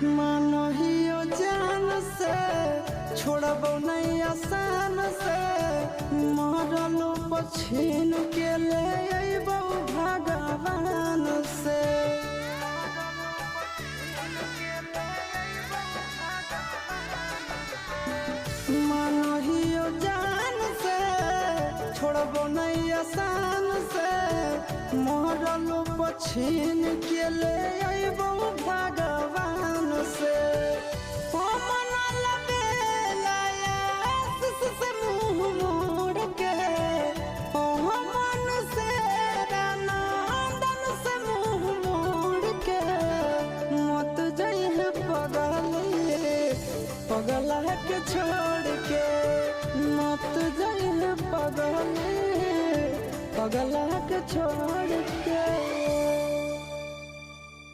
मानहियो जान से छोड़बो नहीं आसान से मरलो पछीन के ले अइबो भगवान से। मानहियो जान से छोड़बो नहीं आसान से मरलो पछीन के ले अइबो भगवान से। मुँह मोड़ के मन से रानंदन से मुँह मोड़ के मत जइहे पगला के छोड़ के मत जइहे पगला के छोड़ के।